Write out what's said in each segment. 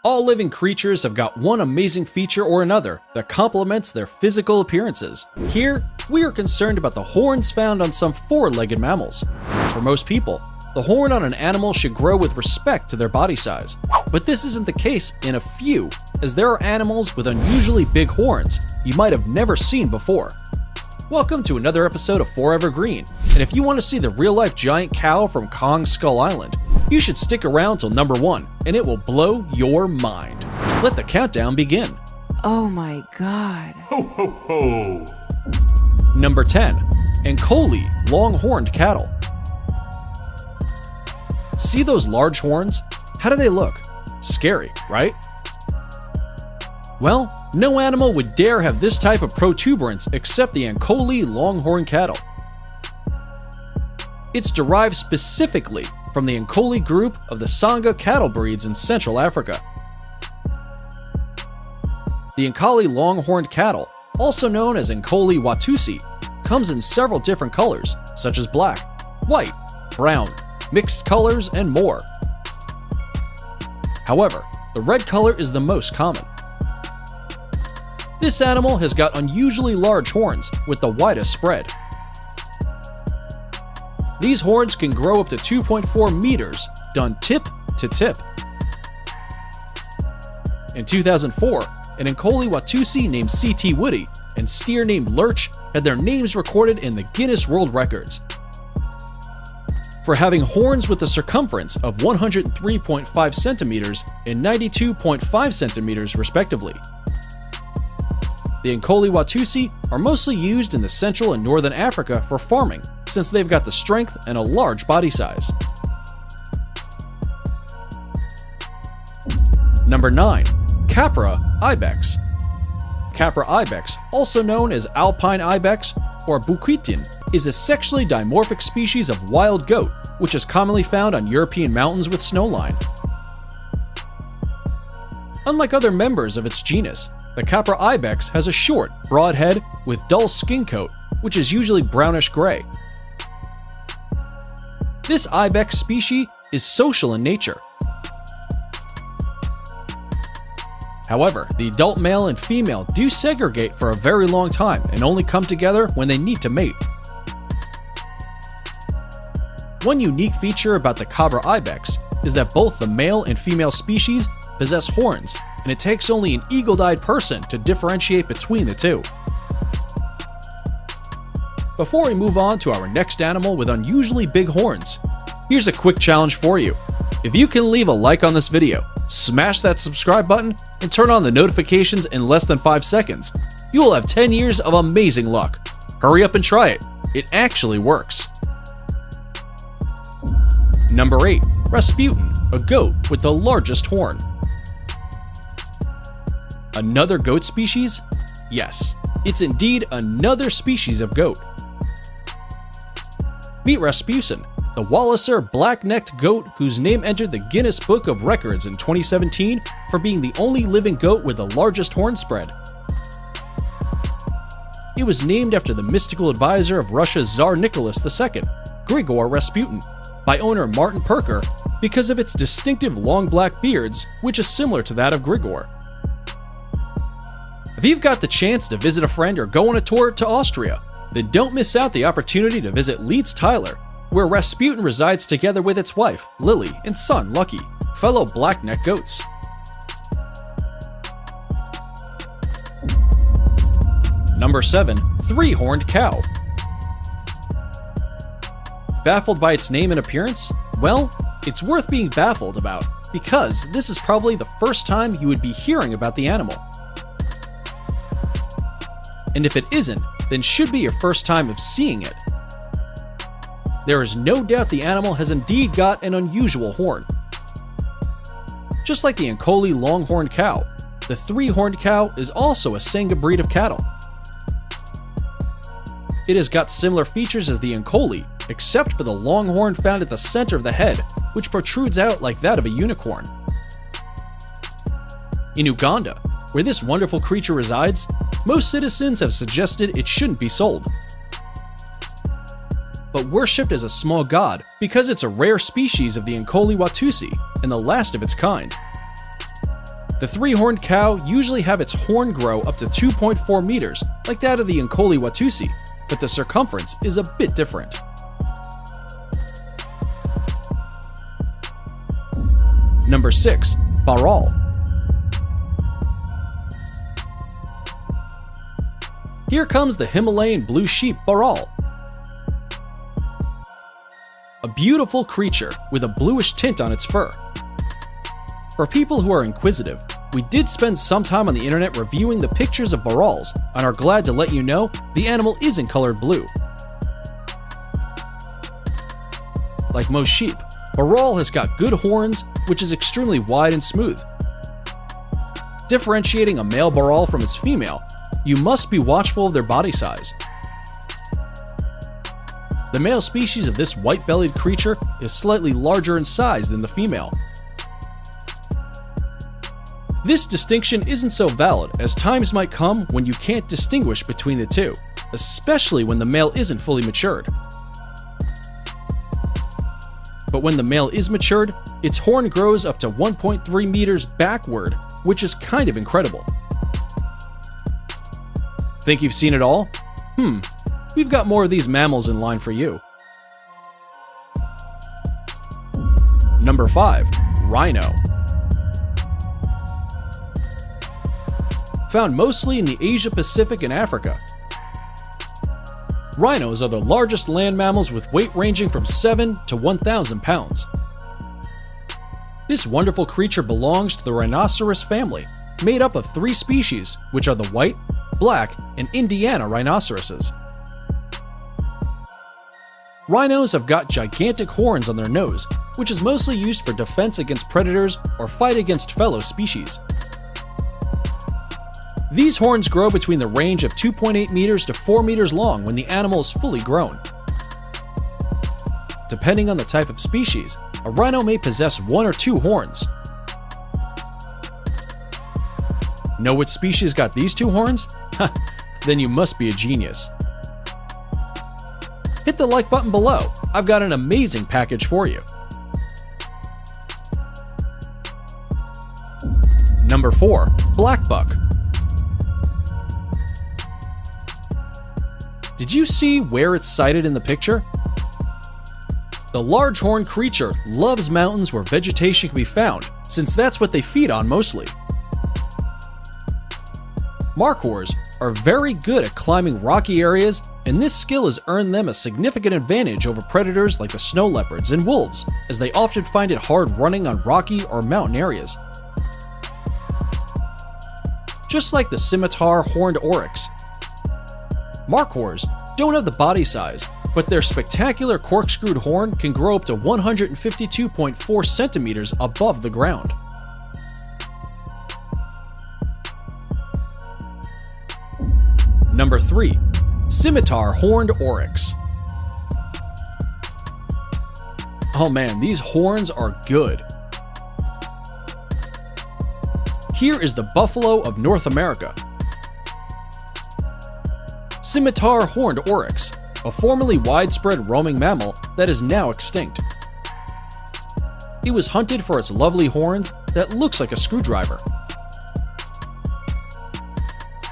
All living creatures have got one amazing feature or another that complements their physical appearances. Here, we are concerned about the horns found on some four-legged mammals. For most people, the horn on an animal should grow with respect to their body size. But this isn't the case in a few, as there are animals with unusually big horns you might have never seen before. Welcome to another episode of Forever Green, and if you want to see the real-life giant cow from Kong Skull Island, you should stick around till number 1, and it will blow your mind. Let the countdown begin. Oh my god. Ho ho ho! Number 10. Ankole long-horned cattle. See those large horns? How do they look? Scary, right? Well, no animal would dare have this type of protuberance except the Ankole longhorn cattle. It's derived specifically from the Ankole group of the Sanga cattle breeds in Central Africa. The Ankole longhorned cattle, also known as Ankole Watusi, comes in several different colors, such as black, white, brown, mixed colors, and more. However, the red color is the most common. This animal has got unusually large horns with the widest spread. These horns can grow up to 2.4 meters, done tip to tip. In 2004, an Ankole Watusi named C.T. Woody and steer named Lurch had their names recorded in the Guinness World Records for having horns with a circumference of 103.5 centimeters and 92.5 centimeters respectively. The Ankole Watusi are mostly used in the Central and Northern Africa for farming, since they've got the strength and a large body size. Number 9. Capra ibex. Capra ibex, also known as alpine ibex or buquitin, is a sexually dimorphic species of wild goat, which is commonly found on European mountains with snowline. Unlike other members of its genus, the Capra ibex has a short, broad head with dull skin coat, which is usually brownish-gray. This ibex species is social in nature. However, the adult male and female do segregate for a very long time and only come together when they need to mate. One unique feature about the Capra ibex is that both the male and female species possess horns, and it takes only an eagle-eyed person to differentiate between the two. Before we move on to our next animal with unusually big horns, here's a quick challenge for you. If you can leave a like on this video, smash that subscribe button, and turn on the notifications in less than 5 seconds, you will have 10 years of amazing luck. Hurry up and try it. It actually works. Number 8. Rasputin, a goat with the largest horn. Another goat species? Yes, it's indeed another species of goat. Meet Rasputin, the Walliser black-necked goat whose name entered the Guinness Book of Records in 2017 for being the only living goat with the largest horn spread. It was named after the mystical advisor of Russia's Tsar Nicholas II, Grigor Rasputin, by owner Martin Perker because of its distinctive long black beards, which is similar to that of Grigor. If you've got the chance to visit a friend or go on a tour to Austria, then don't miss out the opportunity to visit Leeds, Tyler, where Rasputin resides together with its wife, Lily, and son, Lucky, fellow black-neck goats. Number 7. Three-horned cow. Baffled by its name and appearance? Well, it's worth being baffled about, because this is probably the first time you would be hearing about the animal. And if it isn't, then should be your first time of seeing it. There is no doubt the animal has indeed got an unusual horn. Just like the Ankole longhorned cow, the three-horned cow is also a Sanga breed of cattle. It has got similar features as the Ankole, except for the long horn found at the center of the head, which protrudes out like that of a unicorn. In Uganda, where this wonderful creature resides, most citizens have suggested it shouldn't be sold, but worshipped as a small god because it's a rare species of the Ankole Watusi and the last of its kind. The three-horned cow usually have its horn grow up to 2.4 meters, like that of the Ankole Watusi, but the circumference is a bit different. Number 6. Baral. Here comes the Himalayan blue sheep Baral. A beautiful creature with a bluish tint on its fur. For people who are inquisitive, we did spend some time on the internet reviewing the pictures of Barals and are glad to let you know the animal isn't colored blue. Like most sheep, Baral has got good horns, which is extremely wide and smooth. Differentiating a male Baral from its female, you must be watchful of their body size. The male species of this white-bellied creature is slightly larger in size than the female. This distinction isn't so valid, as times might come when you can't distinguish between the two, especially when the male isn't fully matured. But when the male is matured, its horn grows up to 1.3 meters backward, which is kind of incredible. Think you've seen it all? We've got more of these mammals in line for you. Number 5. Rhino. Found mostly in the Asia Pacific and Africa. Rhinos are the largest land mammals with weight ranging from 7 to 1,000 pounds. This wonderful creature belongs to the rhinoceros family, made up of 3 species, which are the white, black, and Indiana rhinoceroses. Rhinos have got gigantic horns on their nose, which is mostly used for defense against predators or fight against fellow species. These horns grow between the range of 2.8 meters to 4 meters long when the animal is fully grown. Depending on the type of species, a rhino may possess 1 or 2 horns. Know which species got these 2 horns? Then you must be a genius. Hit the like button below. I've got an amazing package for you. Number 4. Blackbuck. Did you see where it's sighted in the picture? The large horned creature loves mountains where vegetation can be found, since that's what they feed on mostly. Markhors are very good at climbing rocky areas, and this skill has earned them a significant advantage over predators like the snow leopards and wolves, as they often find it hard running on rocky or mountain areas. Just like the scimitar horned oryx, Markhors don't have the body size, but their spectacular corkscrewed horn can grow up to 152.4 centimeters above the ground. Number 3. Scimitar horned oryx. Oh man, these horns are good. Here is the buffalo of North America. Scimitar horned oryx, a formerly widespread roaming mammal that is now extinct. It was hunted for its lovely horns that looks like a screwdriver.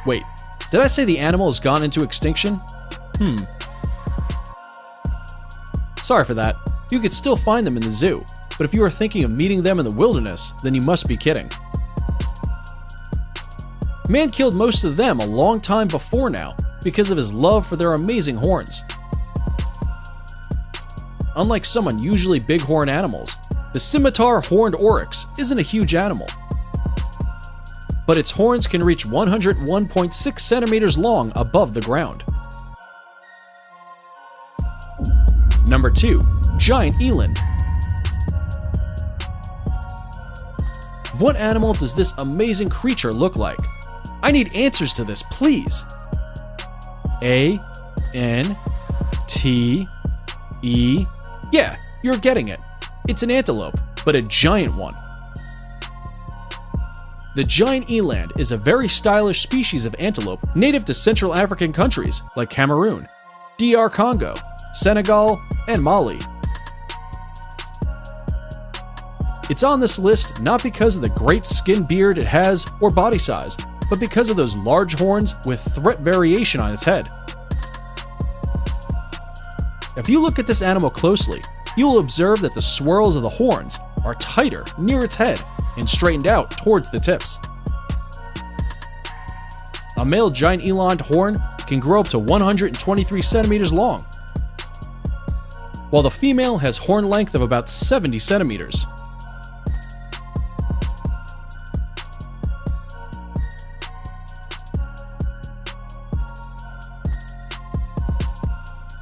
Wait, did I say the animal has gone into extinction? Sorry for that. You could still find them in the zoo, but if you are thinking of meeting them in the wilderness, then you must be kidding. Man killed most of them a long time before now because of his love for their amazing horns. Unlike some unusually bighorn animals, the scimitar horned oryx isn't a huge animal, but its horns can reach 101.6 centimeters long above the ground. Number 2. Giant eland. What animal does this amazing creature look like? I need answers to this, please. A-N-T-E. Yeah, you're getting it. It's an antelope, but a giant one. The giant eland is a very stylish species of antelope native to Central African countries like Cameroon, DR Congo, Senegal, and Mali. It's on this list not because of the great skin beard it has or body size, but because of those large horns with threat variation on its head. If you look at this animal closely, you will observe that the swirls of the horns are tighter near its head and straightened out towards the tips. A male giant eland horn can grow up to 123 centimeters long, while the female has horn length of about 70 centimeters.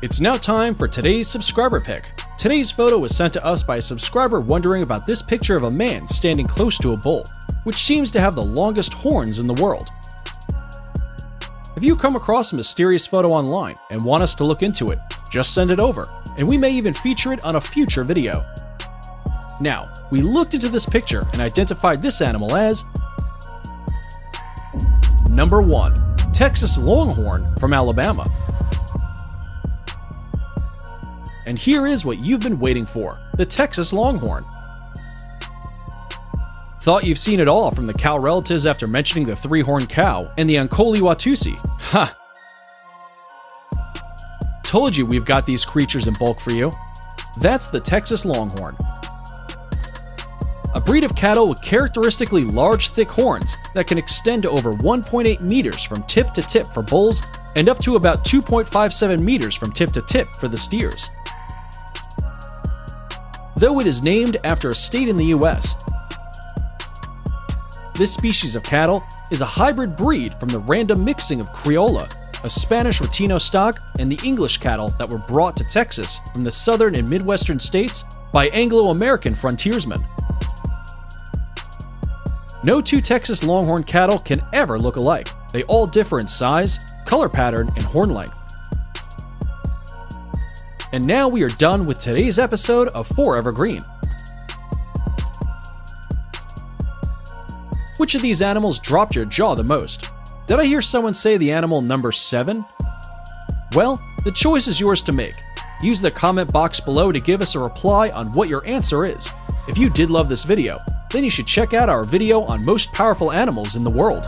It's now time for today's subscriber pick. Today's photo was sent to us by a subscriber wondering about this picture of a man standing close to a bull, which seems to have the longest horns in the world. If you come across a mysterious photo online and want us to look into it, just send it over, and we may even feature it on a future video. Now, we looked into this picture and identified this animal as Number 1. Texas Longhorn from Alabama. And here is what you've been waiting for, the Texas Longhorn. Thought you've seen it all from the cow relatives after mentioning the three-horned cow and the Ankoli Watusi. Ha! Told you we've got these creatures in bulk for you. That's the Texas Longhorn. A breed of cattle with characteristically large, thick horns that can extend to over 1.8 meters from tip to tip for bulls and up to about 2.57 meters from tip to tip for the steers. Though it is named after a state in the US, this species of cattle is a hybrid breed from the random mixing of Criolla, a Spanish Rotino stock, and the English cattle that were brought to Texas from the southern and midwestern states by Anglo-American frontiersmen. No two Texas Longhorn cattle can ever look alike. They all differ in size, color pattern, and horn length. And now we are done with today's episode of Forever Green. Which of these animals dropped your jaw the most? Did I hear someone say the animal number 7? Well, the choice is yours to make. Use the comment box below to give us a reply on what your answer is. If you did love this video, then you should check out our video on most powerful animals in the world.